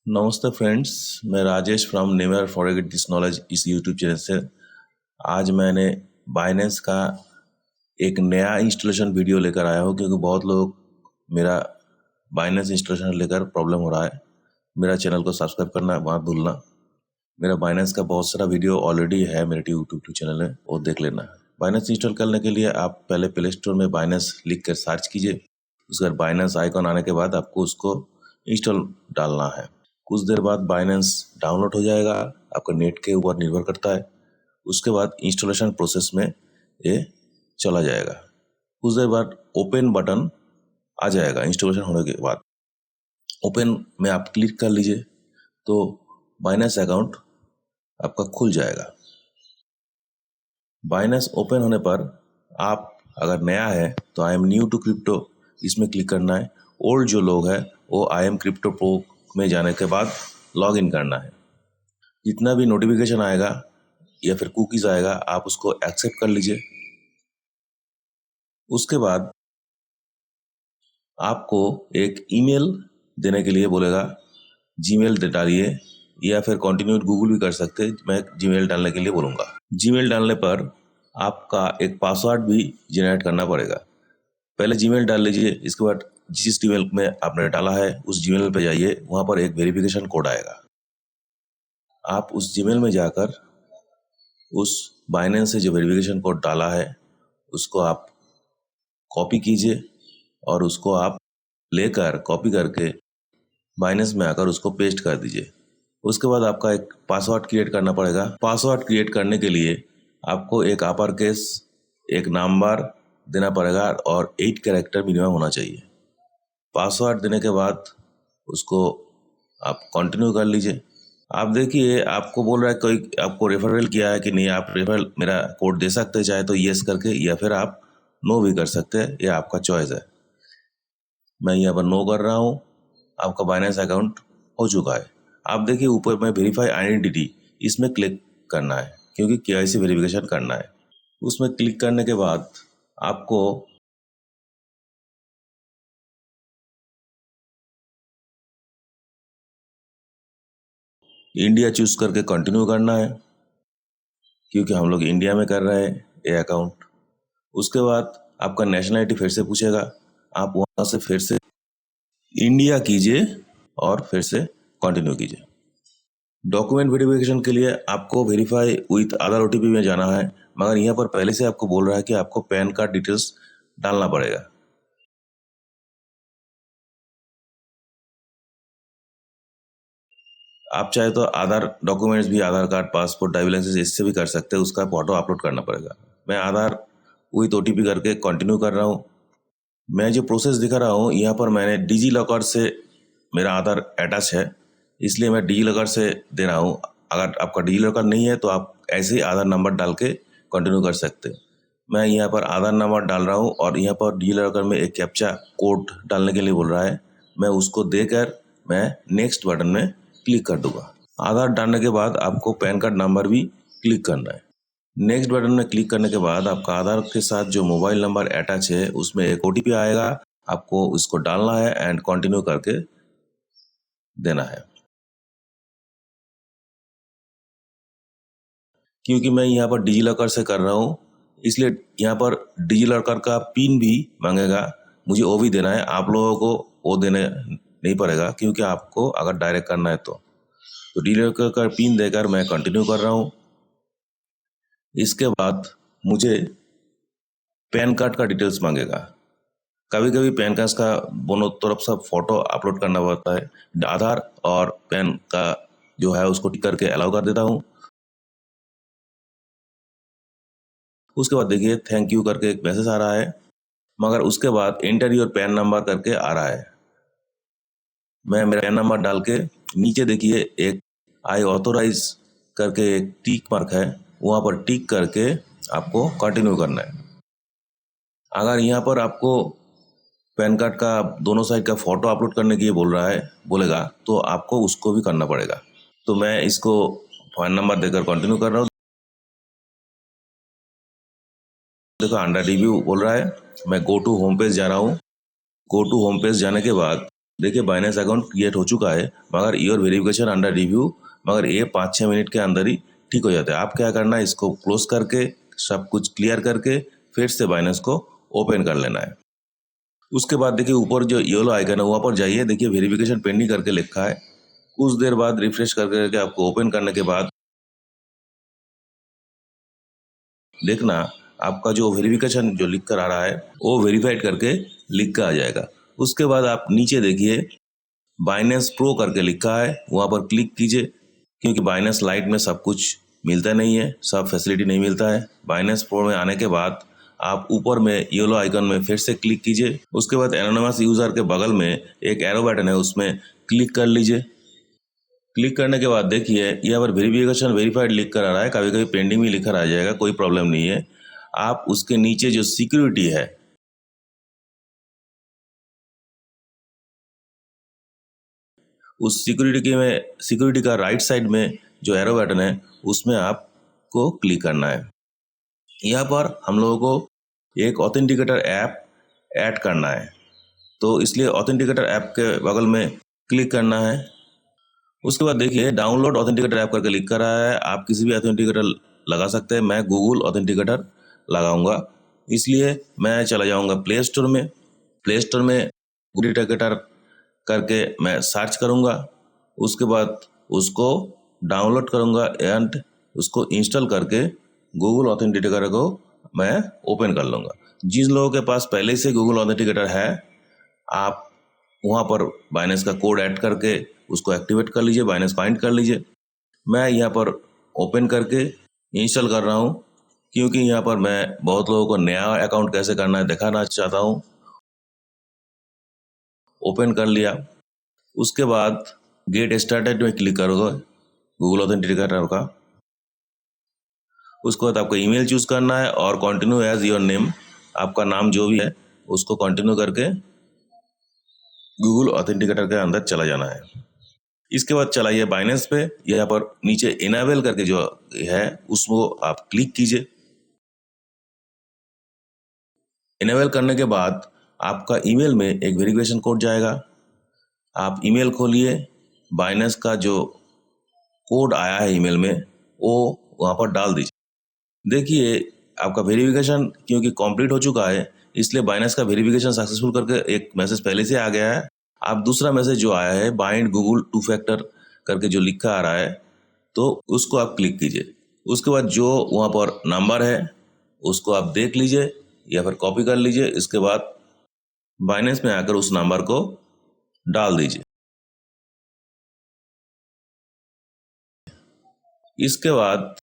नमस्ते फ्रेंड्स, मैं Rajesh from never forget this knowledge इस यूट्यूब चैनल से आज मैंने बाइनेंस का एक नया इंस्टॉलेशन वीडियो लेकर आया हूँ क्योंकि बहुत लोग मेरा बाइनेंस इंस्टॉलेशन लेकर प्रॉब्लम हो रहा है। मेरा चैनल को सब्सक्राइब करना मत भूलना। मेरा बाइनेंस का बहुत सारा वीडियो ऑलरेडी है मेरे यूट्यूब चैनल में, वो देख लेना। बाइनेंस इंस्टॉल करने के लिए आप पहले प्ले स्टोर में बाइनेंस लिख कर सर्च कीजिए। उसके बाद बाइनेंस आइकॉन आने के बाद आपको उसको इंस्टॉल डालना है। कुछ देर बाद बाइनेंस डाउनलोड हो जाएगा, आपका नेट के ऊपर निर्भर करता है। उसके बाद इंस्टॉलेशन प्रोसेस में ये चला जाएगा। कुछ देर बाद ओपन बटन आ जाएगा। इंस्टॉलेशन होने के बाद ओपन में आप क्लिक कर लीजिए तो बाइनेंस अकाउंट आपका खुल जाएगा। बाइनेंस ओपन होने पर आप अगर नया है तो I am new to crypto इसमें क्लिक करना है। ओल्ड जो लोग हैं वो आई एम क्रिप्टो प्रो में जाने के बाद लॉग इन करना है। जितना भी नोटिफिकेशन आएगा या फिर कुकीज़ आएगा आप उसको एक्सेप्ट कर लीजिए। उसके बाद आपको एक ईमेल देने के लिए बोलेगा, जीमेल डालिए या फिर कंटिन्यू गूगल भी कर सकते हैं। मैं जीमेल डालने के लिए बोलूँगा। जीमेल डालने पर आपका एक पासवर्ड भी जनरेट करना पड़ेगा। पहले जीमेल डाल लीजिए, इसके बाद जिस जीमेल में आपने डाला है उस जीमेल पे जाइए, वहाँ पर एक वेरिफिकेशन कोड आएगा। आप उस जीमेल में जाकर उस बाइनेंस से जो वेरिफिकेशन कोड डाला है उसको आप कॉपी कीजिए और उसको आप लेकर कॉपी करके बाइनेंस में आकर उसको पेस्ट कर दीजिए। उसके बाद आपका एक पासवर्ड क्रिएट करना पड़ेगा। पासवर्ड क्रिएट करने के लिए आपको एक अपर केस, एक नंबर देना पड़ेगा और 8 कैरेक्टर मिनिमम होना चाहिए। पासवर्ड देने के बाद उसको आप कंटिन्यू कर लीजिए। आप देखिए आपको बोल रहा है कोई आपको रेफरल किया है कि नहीं। आप रेफरल मेरा कोड दे सकते हैं चाहे तो येस करके, या फिर आप नो भी कर सकते हैं, ये आपका चॉइस है। मैं यहाँ पर नो कर रहा हूँ। आपका बाइनेंस अकाउंट हो चुका है। आप देखिए ऊपर में वेरीफाई आइडेंटिटी, इसमें क्लिक करना है क्योंकि केवाईसी वेरिफिकेशन करना है। उसमें क्लिक करने के बाद आपको इंडिया चूज करके कंटिन्यू करना है क्योंकि हम लोग इंडिया में कर रहे हैं ये अकाउंट। उसके बाद आपका नेशनलिटी फिर से पूछेगा, आप वहाँ से फिर से इंडिया कीजिए और फिर से कंटिन्यू कीजिए। डॉक्यूमेंट वेरिफिकेशन के लिए आपको वेरीफाई विथ आधार ओटीपी में जाना है, मगर यहाँ पर पहले से आपको बोल रहा है कि आपको पैन कार्ड डिटेल्स डालना पड़ेगा। आप चाहे तो आधार डॉक्यूमेंट्स भी, आधार कार्ड, पासपोर्ट, ड्राइविंग लाइसेंस, इससे भी कर सकते हैं। उसका फोटो अपलोड करना पड़ेगा। मैं आधार विथ ओटीपी करके कंटिन्यू कर रहा हूँ। मैं जो प्रोसेस दिखा रहा हूँ यहाँ पर मैंने डिजी लॉकर से मेरा आधार अटैच है, इसलिए मैं डिजी लॉकर से दे रहा हूँ। अगर आपका डिजी लॉकर नहीं है तो आप ऐसे ही आधार नंबर डाल के कंटिन्यू कर सकते हैं। मैं यहाँ पर आधार नंबर डाल रहा हूँ और यहाँ पर डिजी लॉकर में एक कैप्चा कोड डालने के लिए बोल रहा है। मैं उसको देकर मैं नेक्स्ट बटन में क्लिक कर दूंगा। आधार डालने के बाद आपको पैन कार्ड नंबर भी क्लिक करना है। नेक्स्ट बटन में क्लिक करने के बाद आपका आधार के साथ जो मोबाइल नंबर अटैच है उसमें एक ओटीपी आएगा, आपको उसको डालना है एंड कंटिन्यू करके देना है। क्योंकि मैं यहाँ पर डिजी लॉकर से कर रहा हूँ इसलिए यहाँ पर डिजी लॉकर का पिन भी मांगेगा, मुझे वो भी देना है। आप लोगों को वो देने नहीं पड़ेगा क्योंकि आपको अगर डायरेक्ट करना है तो डिजी लॉकर का पिन देकर मैं कंटिन्यू कर रहा हूँ। इसके बाद मुझे पैन कार्ड का डिटेल्स मांगेगा। कभी कभी पैन कार्ड का दोनों तरफ से फोटो अपलोड करना पड़ता है। आधार और पैन का जो है उसको टिक करके अलाउ कर देता हूँ। उसके बाद देखिए थैंक यू करके एक मैसेज आ रहा है, मगर उसके बाद एंटर योर पैन नंबर करके आ रहा है। मैं मेरा पैन नंबर डाल के नीचे देखिए एक आई ऑथोराइज करके एक टिक मार्क है, वहाँ पर टिक करके आपको कंटिन्यू करना है। अगर यहाँ पर आपको पैन कार्ड का दोनों साइड का फोटो अपलोड करने के लिए बोलेगा तो आपको उसको भी करना पड़ेगा। तो मैं इसको फोन नंबर देकर कंटिन्यू कर रहा हूँ। देखो अंडर रिव्यू बोल रहा है। मैं गो टू होम पेज जा रहा हूँ। गो टू होम पेज जाने के बाद देखिए बाइनेंस अकाउंट क्रिएट हो चुका है, मगर योर वेरिफिकेशन अंडर रिव्यू, मगर ये 5-6 मिनट के अंदर ही ठीक हो जाता है। आप क्या करना है, इसको क्लोज करके सब कुछ क्लियर करके फिर से बाइनेंस को ओपन कर लेना है। उसके बाद देखिए ऊपर जो येलो आइकन है वहाँ पर जाइए, देखिए वेरिफिकेशन पेंडिंग करके लिखा है। कुछ देर बाद रिफ्रेश करके आपको ओपन करने के बाद देखना आपका जो वेरिफिकेशन जो लिख कर आ रहा है वो वेरीफाइड करके लिख कर आ जाएगा। उसके बाद आप नीचे देखिए बाइनेंस प्रो करके लिखा है, वहाँ पर क्लिक कीजिए, क्योंकि बाइनेंस लाइट में सब कुछ मिलता नहीं है, सब फैसिलिटी नहीं मिलता है। बाइनेंस प्रो में आने के बाद आप ऊपर में येलो आइकन में फिर से क्लिक कीजिए। उसके बाद एनोनिमस यूजर के बगल में एक एरो बटन है, उसमें क्लिक कर लीजिए। क्लिक करने के बाद देखिए यहाँ पर वेरिफिकेशन वेरीफाइड लिख कर आ रहा है, कभी कभी पेंडिंग भी लिखा आ जाएगा, कोई प्रॉब्लम नहीं है। आप उसके नीचे जो सिक्योरिटी है उस सिक्योरिटी का राइट साइड में जो एरो बटन है उसमें आपको क्लिक करना है। यहाँ पर हम लोगों को एक ऑथेंटिकेटर ऐप ऐड करना है, तो इसलिए ऑथेंटिकेटर ऐप के बगल में क्लिक करना है। उसके बाद देखिए डाउनलोड ऑथेंटिकेटर ऐप करके लिख कर रहा है, आप किसी भी ऑथेंटिकेटर लगा सकते हैं। मैं गूगल ऑथेंटिकेटर लगाऊंगा, इसलिए मैं चला जाऊंगा प्ले स्टोर में। प्ले स्टोर में ऑथेंटिकेटर करके मैं सर्च करूंगा, उसके बाद उसको डाउनलोड करूंगा एंड उसको इंस्टॉल करके गूगल ऑथेंटिकेटर को मैं ओपन कर लूँगा। जिन लोगों के पास पहले से गूगल ऑथेंटिकेटर है, आप वहाँ पर बाइनेंस का कोड ऐड करके उसको एक्टिवेट कर लीजिए, बाइनेंस फाइंड कर लीजिए। मैं यहाँ पर ओपन करके इंस्टॉल कर रहा हूँ, क्योंकि यहाँ पर मैं बहुत लोगों को नया अकाउंट कैसे करना है दिखाना चाहता हूँ। ओपन कर लिया, उसके बाद गेट स्टार्टेड में क्लिक करोगे गूगल ऑथेंटिकेटर का। उसके बाद आपको ईमेल चूज करना है और कंटिन्यू एज योर नेम, आपका नाम जो भी है उसको कंटिन्यू करके गूगल ऑथेंटिकेटर के अंदर चला जाना है। इसके बाद चलाइए बाइनेंस पे, यहाँ पर नीचे इनेबल करके जो है उसको आप क्लिक कीजिए। इनेबल करने के बाद आपका ईमेल में एक वेरिफिकेशन कोड जाएगा, आप ईमेल खोलिए, बाइनेंस का जो कोड आया है ईमेल में वो वहाँ पर डाल दीजिए। देखिए आपका वेरिफिकेशन क्योंकि कंप्लीट हो चुका है, इसलिए बाइनेंस का वेरिफिकेशन सक्सेसफुल करके एक मैसेज पहले से आ गया है। आप दूसरा मैसेज जो आया है बाइंड गूगल 2 फैक्टर करके जो लिखा आ रहा है, तो उसको आप क्लिक कीजिए। उसके बाद जो वहाँ पर नंबर है उसको आप देख लीजिए या फिर कॉपी कर लीजिए। इसके बाद बाइनेंस में आकर उस नंबर को डाल दीजिए। इसके बाद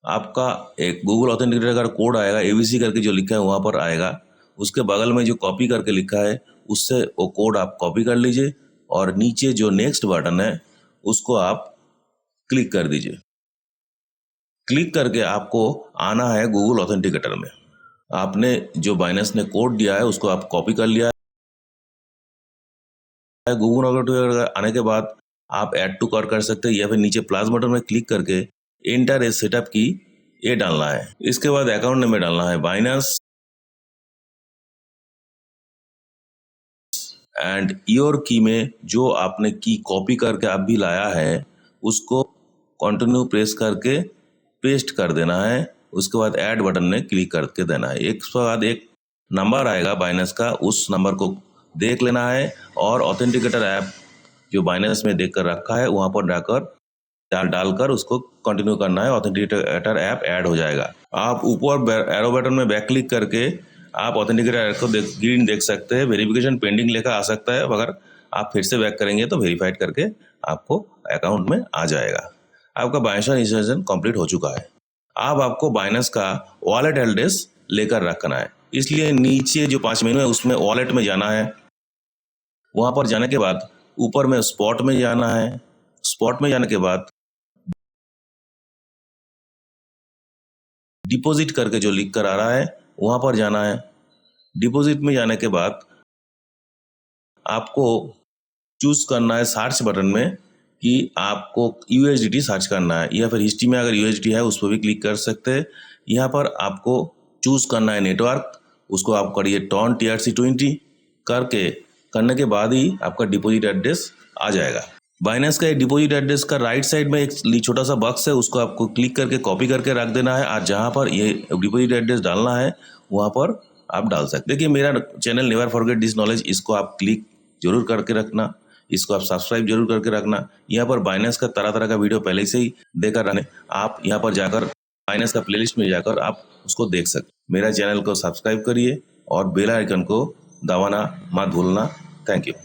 आपका एक गूगल ऑथेंटिकेटर का कोड आएगा, एबीसी करके जो लिखा है वहाँ पर आएगा। उसके बगल में जो कॉपी करके लिखा है उससे वो कोड आप कॉपी कर लीजिए और नीचे जो नेक्स्ट बटन है उसको आप क्लिक कर दीजिए। क्लिक करके आपको आना है गूगल ऑथेंटिकेटर में। आपने जो बाइनेंस ने कोड दिया है उसको आप कॉपी कर लिया है। गूगल ऑथेंटिकेटर आने के बाद आप ऐड टू कार्ट कर सकते हैं या फिर नीचे प्लस बटन में क्लिक करके एंटर ए सेटअप की ये डालना है। इसके बाद अकाउंट नंबर डालना है बाइनेंस एंड योर की में जो आपने की कॉपी करके आप भी लाया है उसको कंटिन्यू प्रेस करके पेस्ट कर देना है। उसके बाद ऐड बटन में क्लिक करके देना है। एक बाद एक नंबर आएगा बाइनेंस का, उस नंबर को देख लेना है और ऑथेंटिकेटर ऐप जो बाइनेंस में देख कर रखा है वहाँ पर जाकर डालकर उसको कंटिन्यू करना है। ऑथेंटिकेटर ऐप ऐड हो जाएगा। आप ऊपर एरो बटन में बैक क्लिक करके आप ऑथेंटिकेटर ऐप को ग्रीन देख सकते हैं, वेरिफिकेशन पेंडिंग लेकर आ सकता है, मगर आप फिर से बैक करेंगे तो वेरीफाइड करके आपको अकाउंट में आ जाएगा। आपका बाइनेंस इंस्टॉलेशन कंप्लीट हो चुका है। अब आपको बाइनेंस का वॉलेट एड्रेस लेकर रखना है, इसलिए नीचे जो 5 मेनू है उसमें वॉलेट में जाना है। वहां पर जाने के बाद ऊपर में स्पॉट में जाना है। स्पॉट में जाने के बाद डिपॉजिट करके जो लिख कर आ रहा है वहां पर जाना है। डिपॉजिट में जाने के बाद आपको चूज करना है सर्च बटन में कि आपको यूएसडीटी सर्च करना है या फिर हिस्ट्री में अगर यूएसडी है उस पर भी क्लिक कर सकते हैं। यहाँ पर आपको चूज करना है नेटवर्क, उसको आप करिए टॉन TRC20 करके करने के बाद ही आपका डिपॉजिट एड्रेस आ जाएगा। बाइनेंस का डिपॉजिट एड्रेस का राइट साइड में एक छोटा सा बॉक्स है, उसको आपको क्लिक करके कॉपी करके रख देना है। आज जहाँ पर ये डिपॉजिट एड्रेस डालना है वहाँ पर आप डाल सकते। देखिए मेरा channel never forget this knowledge, इसको आप क्लिक जरूर करके रखना, इसको आप सब्सक्राइब जरूर करके रखना। यहाँ पर बाइनेंस का तरह तरह का वीडियो पहले से ही देकर रहने, आप यहाँ पर जाकर बाइनेंस का प्लेलिस्ट में जाकर आप उसको देख सकते। मेरा चैनल को सब्सक्राइब करिए और बेल आइकन को दबाना मत भूलना। Thank you.